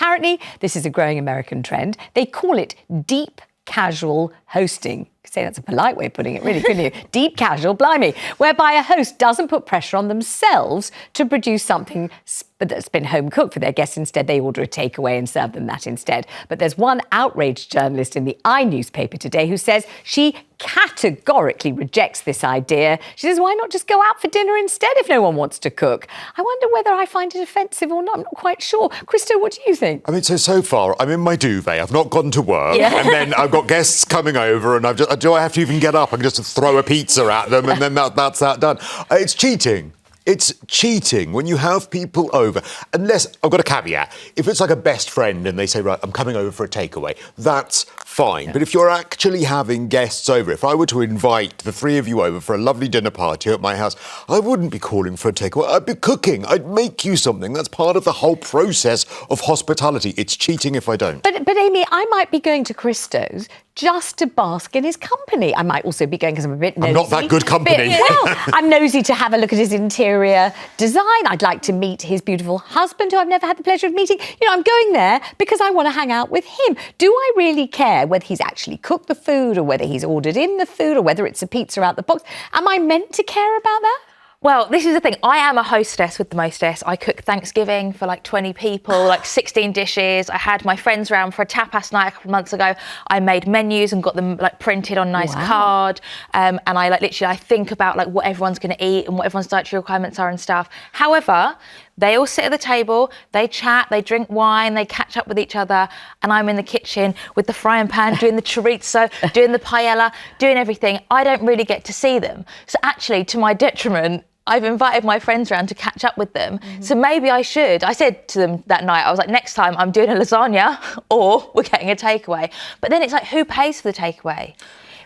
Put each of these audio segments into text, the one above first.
apparently this is a growing American trend. They call it deep casual hosting. You could say that's a polite way of putting it, really, couldn't you? Deep casual, blimey, whereby a host doesn't put pressure on themselves to produce something that's been home cooked for their guests. Instead, they order a takeaway and serve them that instead. But there's one outraged journalist in the newspaper today who says she categorically rejects this idea. She says, why not just go out for dinner instead if no one wants to cook? I wonder whether I find it offensive or not. I'm not quite sure. Christo, what do you think? I mean, so far, I'm in my duvet. I've not gone to work. Yeah. And then I've got guests coming over and do I have to even get up? I can just throw a pizza at them and then that's that done. It's cheating. It's cheating when you have people over. Unless, I've got a caveat, if it's like a best friend and they say, right, I'm coming over for a takeaway, that's fine. Yeah. But if you're actually having guests over, if I were to invite the three of you over for a lovely dinner party at my house, I wouldn't be calling for a takeaway. I'd be cooking. I'd make you something. That's part of the whole process of hospitality. It's cheating if I don't. But Amy, I might be going to Christo's just to bask in his company. I might also be going because I'm a bit nosy. I'm not that good company. Well, I'm nosy to have a look at his interior design. I'd like to meet his beautiful husband, who I've never had the pleasure of meeting. You know, I'm going there because I want to hang out with him. Do I really care whether he's actually cooked the food or whether he's ordered in the food or whether it's a pizza out the box? Am I meant to care about that? Well, this is the thing. I am a hostess with the mostess. I cook Thanksgiving for like 20 people, like 16 dishes. I had my friends round for a tapas night a couple of months ago. I made menus and got them like printed on a nice card. And I I think about like what everyone's going to eat and what everyone's dietary requirements are and stuff. However, they all sit at the table, they chat, they drink wine, they catch up with each other, and I'm in the kitchen with the frying pan, doing the chorizo, doing the paella, doing everything. I don't really get to see them. So actually, to my detriment, I've invited my friends around to catch up with them. Mm-hmm. So maybe I should. I said to them that night, I was like, next time I'm doing a lasagna or we're getting a takeaway. But then it's like, who pays for the takeaway?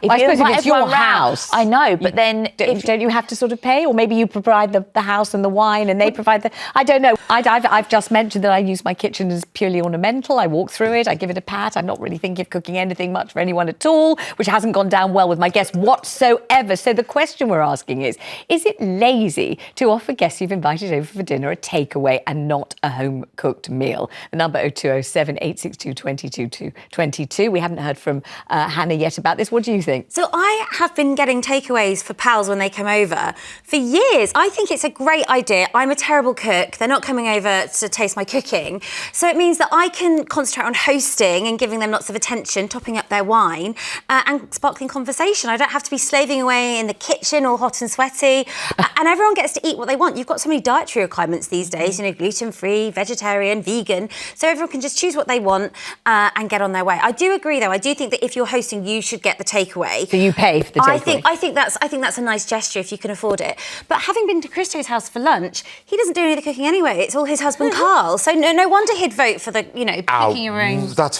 Well, I suppose if it's your house. I know, but then... Don't you have to sort of pay? Or maybe you provide the house and the wine and they provide the... I don't know. I've just mentioned that I use my kitchen as purely ornamental. I walk through it, I give it a pat. I'm not really thinking of cooking anything much for anyone at all, which hasn't gone down well with my guests whatsoever. So the question we're asking is it lazy to offer guests you've invited over for dinner a takeaway and not a home-cooked meal? The number 0207 862 2222. We haven't heard from Hannah yet about this. What do you think? So I have been getting takeaways for pals when they come over for years. I think it's a great idea. I'm a terrible cook. They're not coming over to taste my cooking. So it means that I can concentrate on hosting and giving them lots of attention, topping up their wine and sparkling conversation. I don't have to be slaving away in the kitchen all hot and sweaty. And everyone gets to eat what they want. You've got so many dietary requirements these days, you know, gluten-free, vegetarian, vegan. So everyone can just choose what they want and get on their way. I do agree, though. I do think that if you're hosting, you should get the takeaway. So you pay for the takeaway? I think that's a nice gesture if you can afford it. But having been to Christo's house for lunch, he doesn't do any of the cooking anyway. It's all his husband Carl. So no wonder he'd vote for the, cooking your own. Is that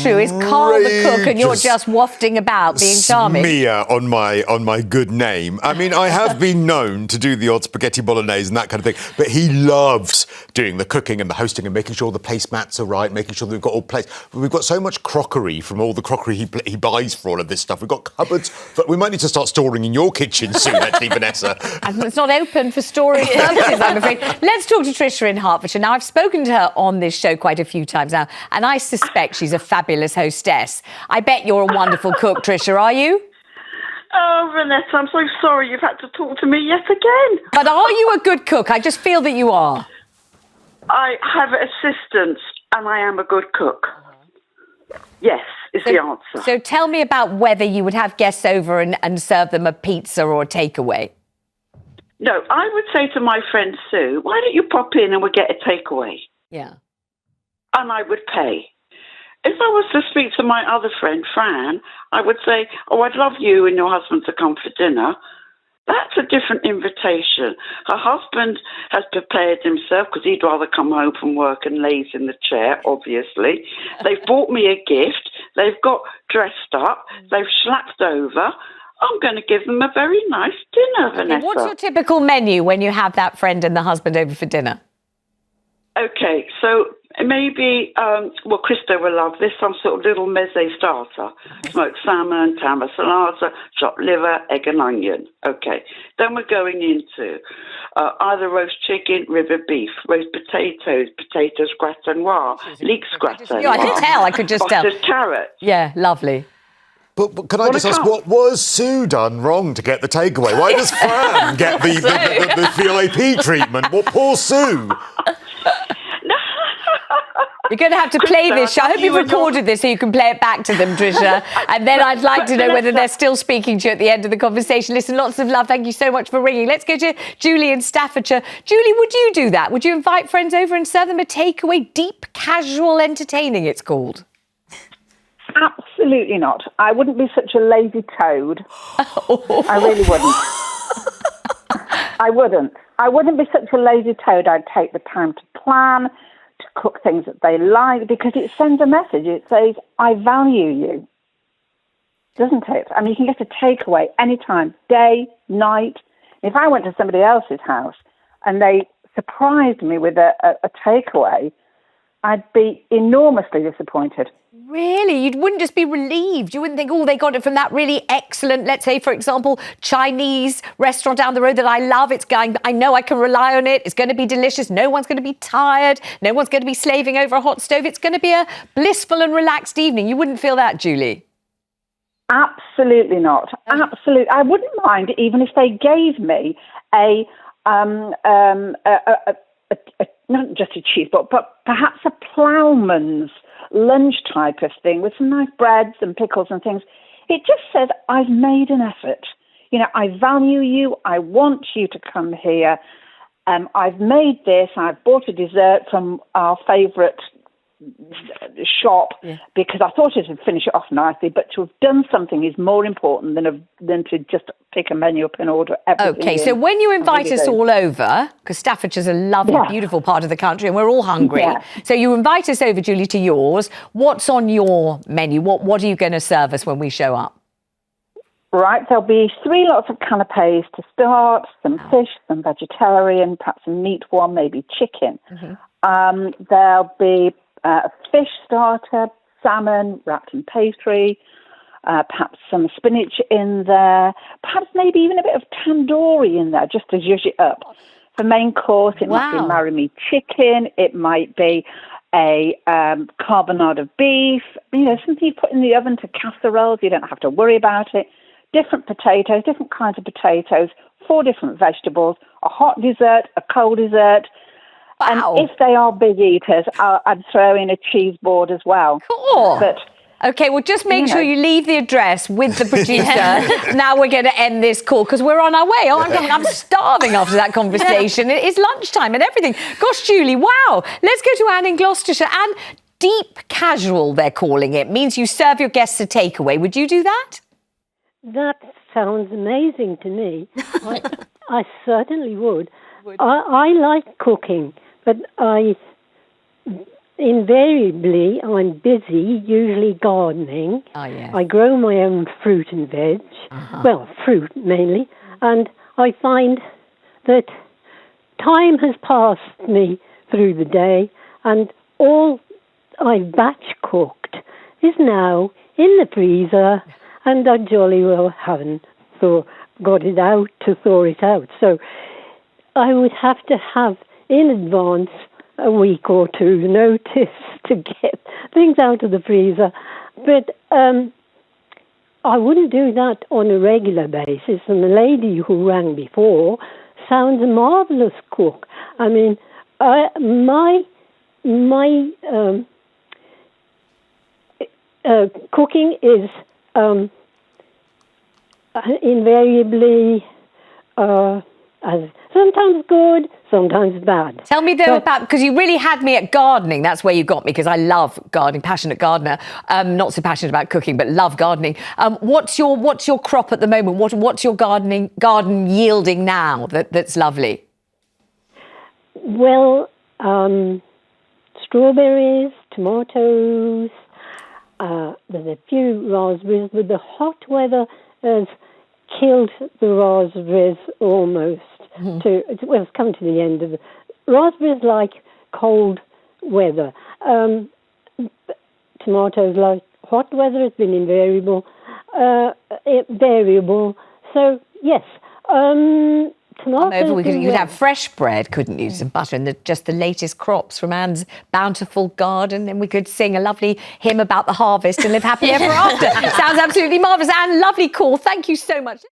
true? Is Carl the cook and you're just wafting about being charming? Smear on my good name. I mean, I have been known to do the odd spaghetti bolognese and that kind of thing, but he loves doing the cooking and the hosting and making sure the placemats are right, making sure that we've got all plates. We've got so much crockery from all the crockery he buys for all of this stuff. We've got cupboards, but we might need to start storing in your kitchen soon, actually, Vanessa. And it's not open for storage purposes, I'm afraid. Let's talk to Trisha in Hertfordshire. Now, I've spoken to her on this show quite a few times now, and I suspect she's a fabulous hostess. I bet you're a wonderful cook, Trisha, are you? Oh, Vanessa, I'm so sorry you've had to talk to me yet again. But are you a good cook? I just feel that you are. I have assistants, and I am a good cook. Yes, is the answer. So tell me about whether you would have guests over and serve them a pizza or a takeaway. No, I would say to my friend Sue, why don't you pop in and we'll get a takeaway? Yeah. And I would pay. If I was to speak to my other friend, Fran, I would say, oh, I'd love you and your husband to come for dinner. That's a different invitation. Her husband has prepared himself because he'd rather come home from work and lays in the chair, obviously. They've bought me a gift. They've got dressed up. They've slapped over. I'm going to give them a very nice dinner, Vanessa. What's your typical menu when you have that friend and the husband over for dinner? Okay, so maybe, Cristo will love this, some sort of little meze starter. Smoked salmon, tama salata, chopped liver, egg and onion. Okay, then we're going into either roast chicken, river beef, roast potatoes gratin noir, leeks gratin noir. I could tell, I could just tell. Buttered carrots. Yeah, lovely. But can I just ask, what was Sue done wrong to get the takeaway? Why does Fran get the VIP treatment? Well, poor Sue. You're going to have to play this. I hope you've recorded this so you can play it back to them, Tricia. And then I'd like to know whether they're still speaking to you at the end of the conversation. Listen, lots of love. Thank you so much for ringing. Let's go to Julie in Staffordshire. Julie, would you do that? Would you invite friends over and serve them a takeaway? Deep casual entertaining, it's called. Absolutely not. I wouldn't be such a lazy toad. I really wouldn't. I wouldn't be such a lazy toad. I'd take the time to plan, to cook things that they like, because it sends a message. It says, I value you. Doesn't it? I mean, you can get a takeaway anytime, day, night. If I went to somebody else's house and they surprised me with a takeaway, I'd be enormously disappointed. Really? You wouldn't just be relieved? You wouldn't think, oh, they got it from that really excellent, let's say, for example, Chinese restaurant down the road that I love. I know I can rely on it. It's going to be delicious. No one's going to be tired. No one's going to be slaving over a hot stove. It's going to be a blissful and relaxed evening. You wouldn't feel that, Julie? Absolutely not. Absolutely. I wouldn't mind even if they gave me not just a cheese box, but perhaps a ploughman's lunch type of thing with some nice breads and pickles and things. It just says, I've made an effort. You know, I value you. I want you to come here. I've made this. I've bought a dessert from our favourite shop because I thought it would finish it off nicely, but to have done something is more important than to just pick a menu up and order everything. Okay, so when you invite us all over, because Staffordshire's a lovely, beautiful part of the country and we're all hungry, so you invite us over, Julie, to yours. What's on your menu? What are you going to serve us when we show up? Right, there'll be 3 lots of canapes to start, some fish, some vegetarian, perhaps a meat one, maybe chicken. There'll be a fish starter, salmon wrapped in pastry, perhaps some spinach in there, perhaps maybe even a bit of tandoori in there just to zhuzh it up. For main course, it might be marimi chicken, it might be a carbonara of beef, you know, something you put in the oven to casseroles, you don't have to worry about it. Different potatoes, different kinds of potatoes, 4 different vegetables, a hot dessert, a cold dessert. Wow. And if they are big eaters, I'd throw in a cheese board as well. Cool. But, okay, well, just make sure you leave the address with the producer. Now we're going to end this call because we're on our way, aren't we? I'm starving after that conversation. It is lunchtime and everything. Gosh, Julie, wow. Let's go to Anne in Gloucestershire. Anne, deep casual, they're calling it, means you serve your guests a takeaway. Would you do that? That sounds amazing to me. I certainly would. I like cooking, but invariably I'm busy, usually gardening. Oh, yes. I grow my own fruit and veg, well, fruit mainly, and I find that time has passed me through the day, and all I've batch cooked is now in the freezer, and I jolly well haven't got it out to thaw it out. So I would have to have in advance a week or two notice to get things out of the freezer. But I wouldn't do that on a regular basis. And the lady who rang before sounds a marvellous cook. I mean, my cooking is invariably sometimes good, sometimes bad. Tell me though about, because you really had me at gardening. That's where you got me, because I love gardening, passionate gardener. Not so passionate about cooking, but love gardening. What's your crop at the moment? What's your garden yielding now that's lovely? Well, strawberries, tomatoes. There's a few raspberries, but the hot weather has killed the raspberries almost. It's come to the end of the raspberries, like cold weather. Tomatoes like hot weather has been variable. So yes, tomatoes. You could have fresh bread, couldn't you? Some butter and just the latest crops from Anne's bountiful garden, and we could sing a lovely hymn about the harvest and live happily ever after. Sounds absolutely marvellous. Anne, lovely call. Thank you so much.